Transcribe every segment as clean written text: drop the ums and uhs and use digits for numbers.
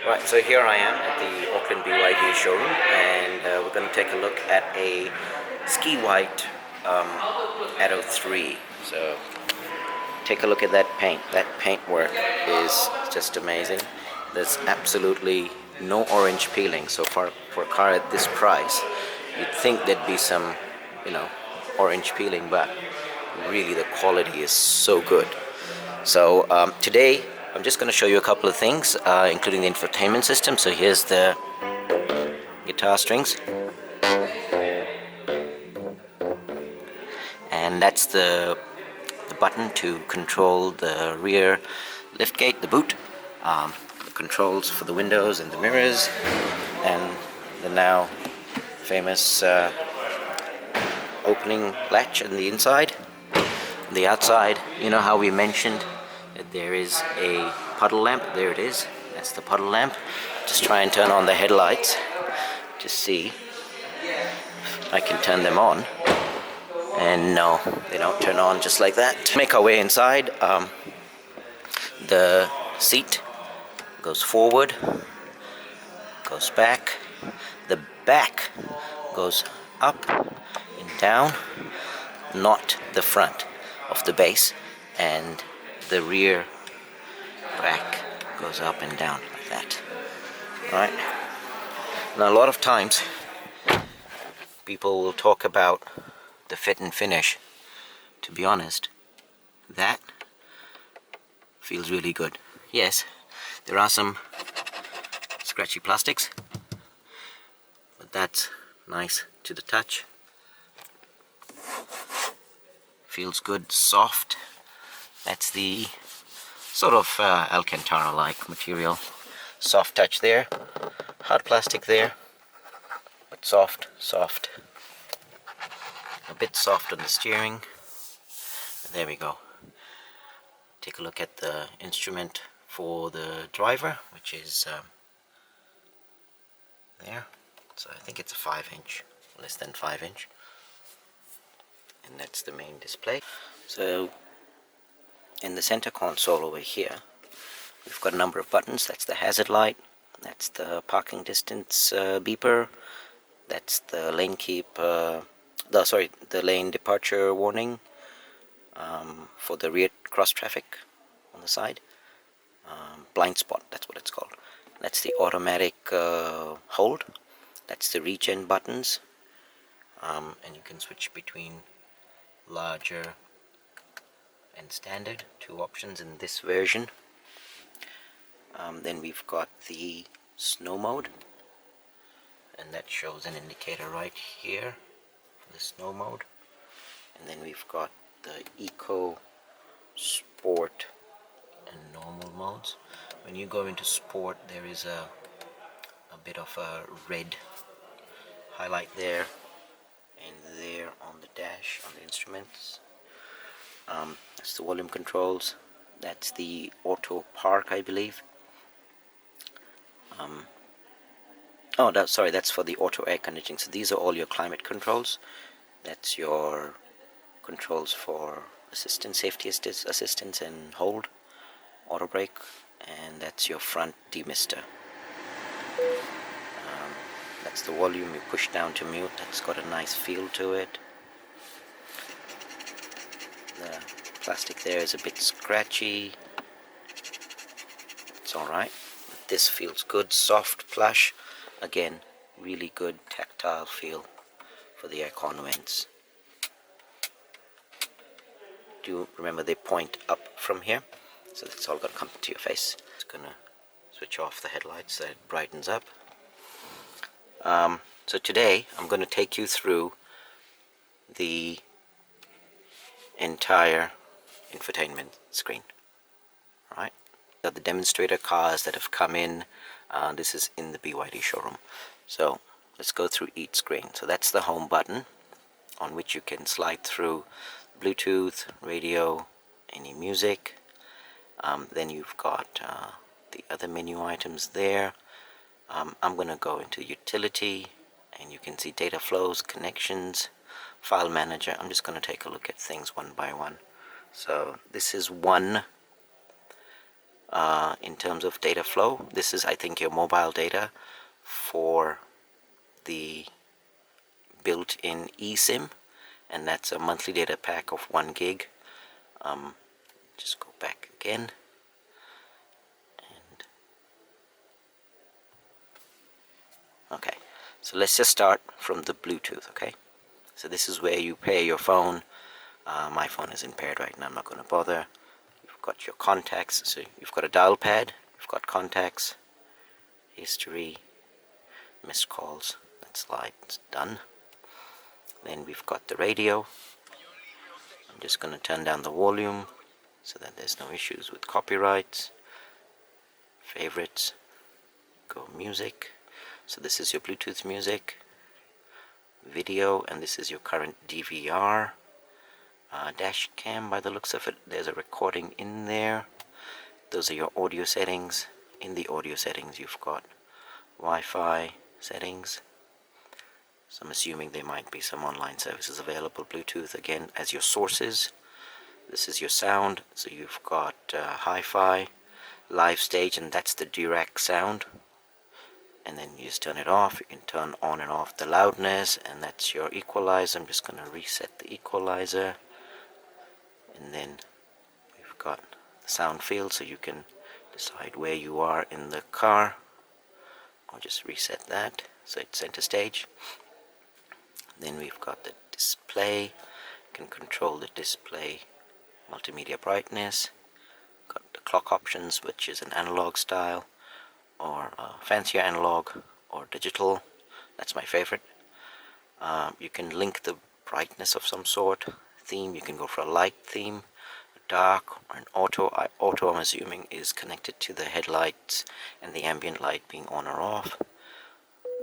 Right, so here I am at the Auckland BYD showroom, and we're going to take a look at a ski white ATTO 3. So take a look at that paint. That paint work is just amazing. There's absolutely no orange peeling. So for a car at this price, you'd think there'd be some, you know, orange peeling, but really the quality is so good. So today I'm just going to show you a couple of things, including the infotainment system. So here's the guitar strings, and that's the button to control the rear liftgate, the boot, the controls for the windows and the mirrors, and the now famous opening latch on the inside. On the outside, you know how we mentioned that there is a puddle lamp? There it is. That's the puddle lamp. Just try and turn on the headlights to see if I can turn them on. And no, they don't turn on just like that. Make our way inside. The seat goes forward, goes back. The back goes up and down, not the front of the base. And the rear back goes up and down like that. Alright? Now a lot of times people will talk about the fit and finish. To be honest, that feels really good. Yes, there are some scratchy plastics, but that's nice to the touch. Feels good, soft. That's the sort of Alcantara-like material. Soft touch there, hard plastic there, but soft. A bit soft on the steering. There we go. Take a look at the instrument for the driver, which is there. So I think it's a 5-inch, less than 5-inch. And that's the main display. So in the center console over here, we've got a number of buttons. That's the hazard light, that's the parking distance beeper, that's the lane the lane departure warning for the rear cross traffic on the side. Blind spot, that's what it's called. That's the automatic hold. That's the regen buttons, and you can switch between larger and standard, two options in this version. Then we've got the snow mode, and that shows an indicator right here for the snow mode. And then we've got the eco, sport, and normal modes. When you go into sport, there is a bit of a red highlight there and there on the dash, on the instruments. That's the volume controls. That's the auto park, I believe. That's for the auto air conditioning. So these are all your climate controls. That's your controls for assistance, safety assistance and hold, auto brake, and that's your front demister. That's the volume. You push down to mute. That's got a nice feel to it. The plastic there is a bit scratchy. It's alright. This feels good, soft, plush. Again, really good tactile feel for the aircon vents. Do remember they point up from here, so it's all going to come to your face. Just gonna switch off the headlights so it brightens up. So today I'm going to take you through the entire infotainment screen. Alright, the demonstrator cars that have come in. This is in the BYD showroom. So let's go through each screen. So that's the home button, on which you can slide through Bluetooth, radio, any music. Then you've got the other menu items there. I'm going to go into utility, and you can see data flows, connections, file manager. I'm just going to take a look at things one by one. So this is one in terms of data flow. This is, I think, your mobile data for the built-in eSIM, and that's a monthly data pack of 1 gig. Just go back again, and okay, so let's just start from the Bluetooth. Okay, so this is where you pair your phone. My phone is impaired right now, I'm not going to bother. You've got your contacts, so you've got a dial pad, you've got contacts, history, missed calls, that slide's done. Then we've got the radio. I'm just going to turn down the volume so that there's no issues with copyrights. Favorites, go music. So this is your Bluetooth music, video, and this is your current DVR. Dash cam, by the looks of it, there's a recording in there. Those are your audio settings. In the audio settings you've got Wi-Fi settings, so I'm assuming there might be some online services available. Bluetooth again as your sources. This is your sound, so you've got hi-fi, live stage, and that's the direct sound, and then you just turn it off. You can turn on and off the loudness, and that's your equalizer. I'm just going to reset the equalizer, and then we've got the sound field, so you can decide where you are in the car. I'll just reset that so it's center stage. Then we've got the display. You can control the display multimedia brightness. Got the clock options, which is an analog style, or fancier analog, or digital. That's my favorite. You can link the brightness of some sort, theme. You can go for a light theme, a dark, or an auto. Auto, I'm assuming, is connected to the headlights and the ambient light being on or off.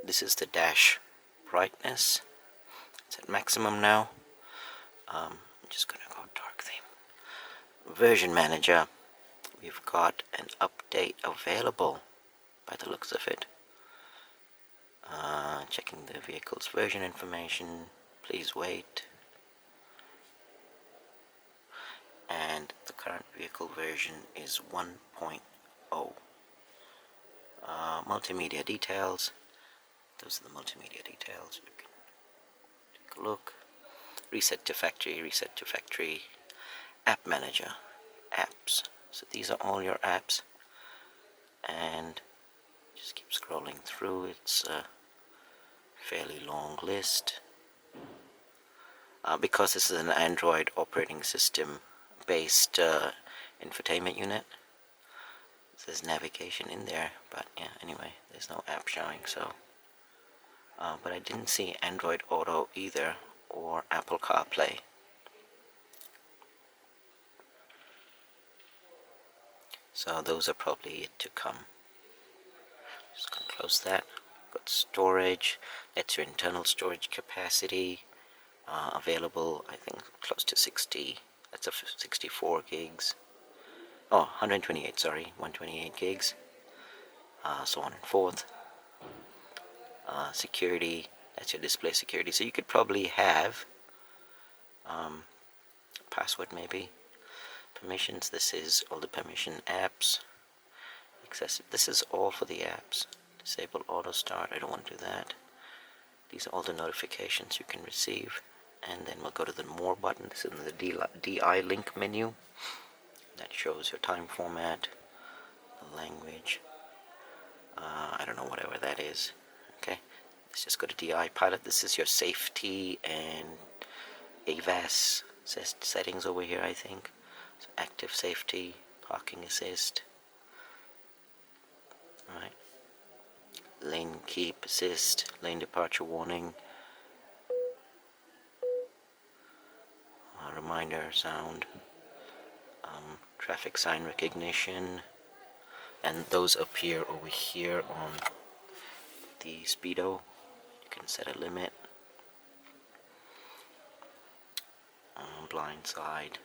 This is the dash brightness. It's at maximum now. I'm just gonna go dark theme. Version manager. We've got an update available by the looks of it. Checking the vehicle's version information. Please wait. And the current vehicle version is 1.0. Multimedia details. Those are the multimedia details. You can take a look. Reset to factory. App manager. Apps. So these are all your apps. And just keep scrolling through. It's a fairly long list. Because this is an Android operating system based infotainment unit, there's navigation in there, but yeah, anyway, there's no app showing. So but I didn't see Android Auto either, or Apple CarPlay. So those are probably yet to come. Just gonna close that. Got storage. That's your internal storage capacity. Available, I think, close to 60. That's a 64 gigs. Oh, 128, sorry, 128 gigs. So on and forth. Security, that's your display security. So you could probably have password maybe. Permissions, this is all the permission apps. Successive, this is all for the apps. Disable auto start, I don't want to do that. These are all the notifications you can receive. And then we'll go to the more button. This is in the DI link menu. That shows your time format, the language. I don't know, whatever that is. Okay, let's just go to DI pilot. This is your safety and AVAS settings over here, I think. So active safety, parking assist. Alright. Lane keep assist, lane departure warning. Reminder sound, traffic sign recognition, and those appear over here on the speedo. You can set a limit. Blind side,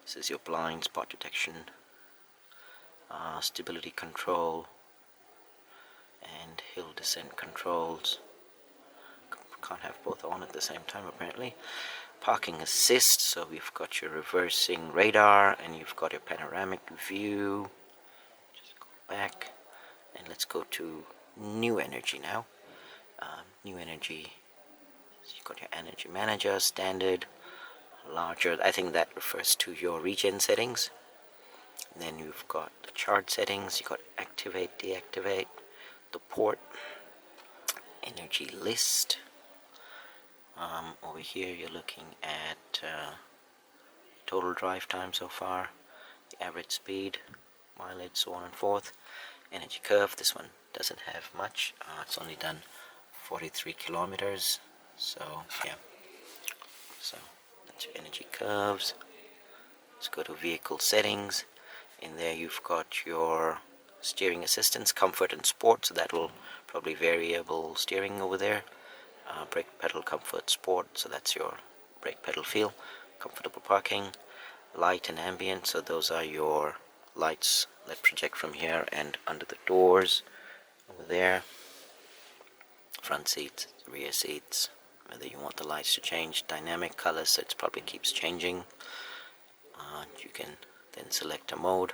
this is your blind spot detection, stability control, and hill descent controls. Can't have both on at the same time apparently. Parking assist, so we've got your reversing radar, and you've got your panoramic view. back, and let's go to new energy now. New energy, so you've got your energy manager, standard, larger. I think that refers to your regen settings. And then you've got the chart settings, you've got activate, deactivate, the port, energy list. Over here you're looking at total drive time so far, the average speed, mileage, so on and forth. Energy curve, this one doesn't have much, it's only done 43 kilometers, so yeah. So that's your energy curves. Let's go to vehicle settings. In there you've got your steering assistance, comfort and sport, so that will probably variable steering over there. Brake pedal, comfort, sport, so that's your brake pedal feel. Comfortable parking, light and ambient, so those are your lights that project from here and under the doors over there. Front seats, rear seats, whether you want the lights to change, dynamic colors, so it probably keeps changing. You can then select a mode,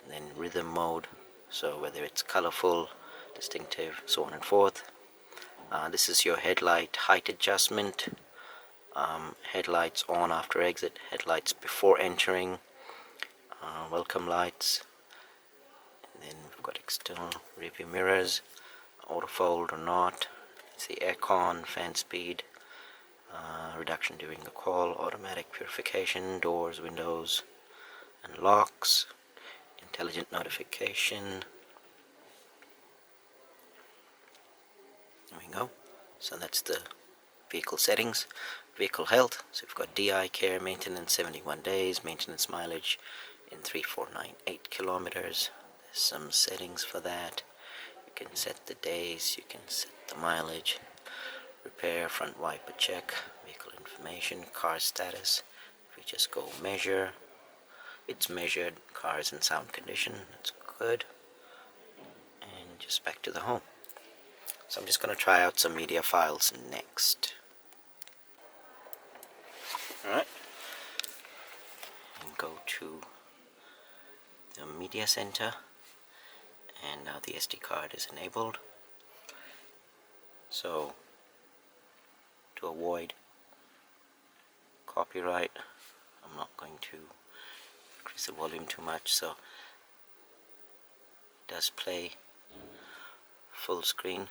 and then rhythm mode, so whether it's colorful, distinctive, so on and forth. This is your headlight height adjustment. Headlights on after exit, headlights before entering, welcome lights, and then we've got external rearview mirrors, auto fold or not. It's the aircon, fan speed, reduction during the call, automatic purification, doors, windows and locks, intelligent notification. There we go. So that's the vehicle settings. Vehicle health, so we've got DI care, maintenance 71 days, maintenance mileage in 3498 kilometers. There's some settings for that. You can set the days, you can set the mileage. Repair, front wiper check, vehicle information, car status. If we just go measure, it's measured, car is in sound condition, that's good. And just back to the home. So I'm just going to try out some media files next. Alright, and go to the media center, and now the SD card is enabled. So to avoid copyright, I'm not going to increase the volume too much, so it does play full screen.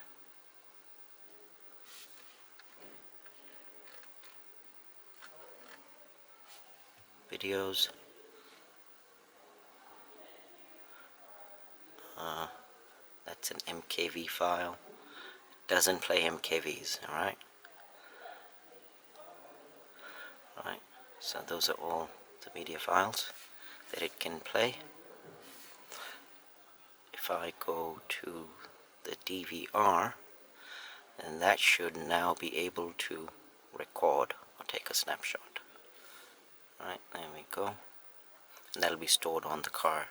Videos, that's an MKV file. It doesn't play MKVs, alright? Alright, so those are all the media files that it can play. If I go to the DVR, then that should now be able to record or take a snapshot. Alright, there we go. And that'll be stored on the car.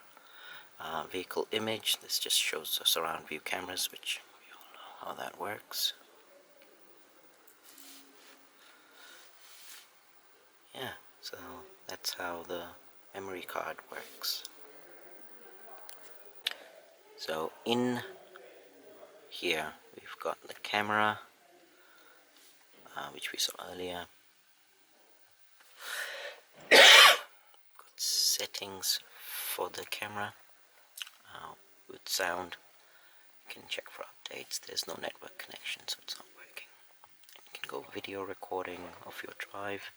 Vehicle image, this just shows the surround view cameras, which we all know how that works. Yeah, so that's how the memory card works. So in here we've got the camera, which we saw earlier. Got settings for the camera with sound. You can check for updates. There's no network connection, so it's not working. And you can go video recording of your drive.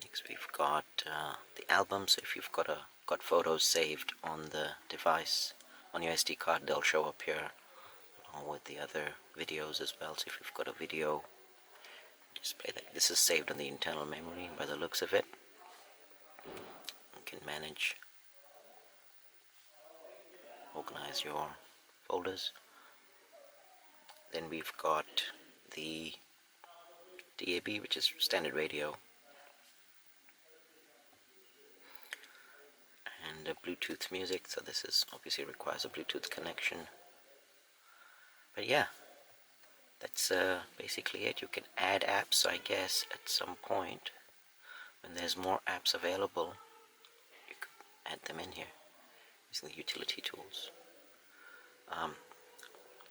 Next we've got the album, so if you've got photos saved on the device, on your SD card, they'll show up here along with the other videos as well. So if you've got a video, just play that. This is saved on the internal memory by the looks of it. You can manage, organize your folders. Then we've got the DAB, which is standard radio, and Bluetooth music, so this is obviously requires a Bluetooth connection. But yeah, that's basically it. You can add apps, I guess, at some point, when there's more apps available, you could add them in here using the utility tools.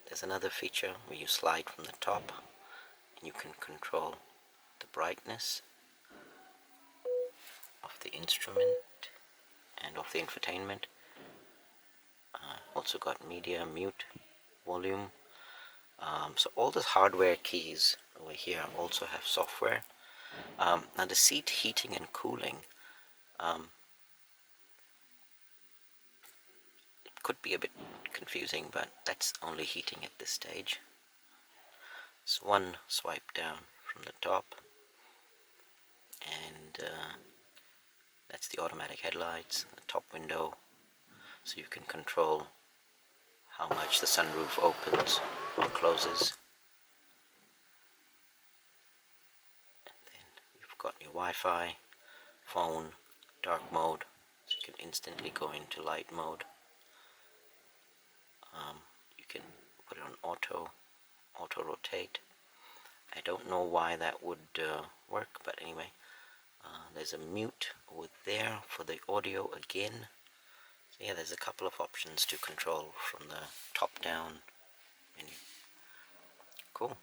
There's another feature where you slide from the top and you can control the brightness of the instrument and of the infotainment. Also got media, mute, volume. So all the hardware keys over here also have software. Now the seat heating and cooling, it could be a bit confusing, but that's only heating at this stage. It's one swipe down from the top, and that's the automatic headlights, the top window, so you can control how much the sunroof opens or closes. And then you've got your Wi-Fi, phone, dark mode, so you can instantly go into light mode. You can put it on auto rotate. I don't know why that would work, but anyway, there's a mute over there for the audio again. So yeah, there's a couple of options to control from the top down menu. Cool,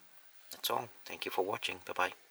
that's all. Thank you for watching. Bye bye.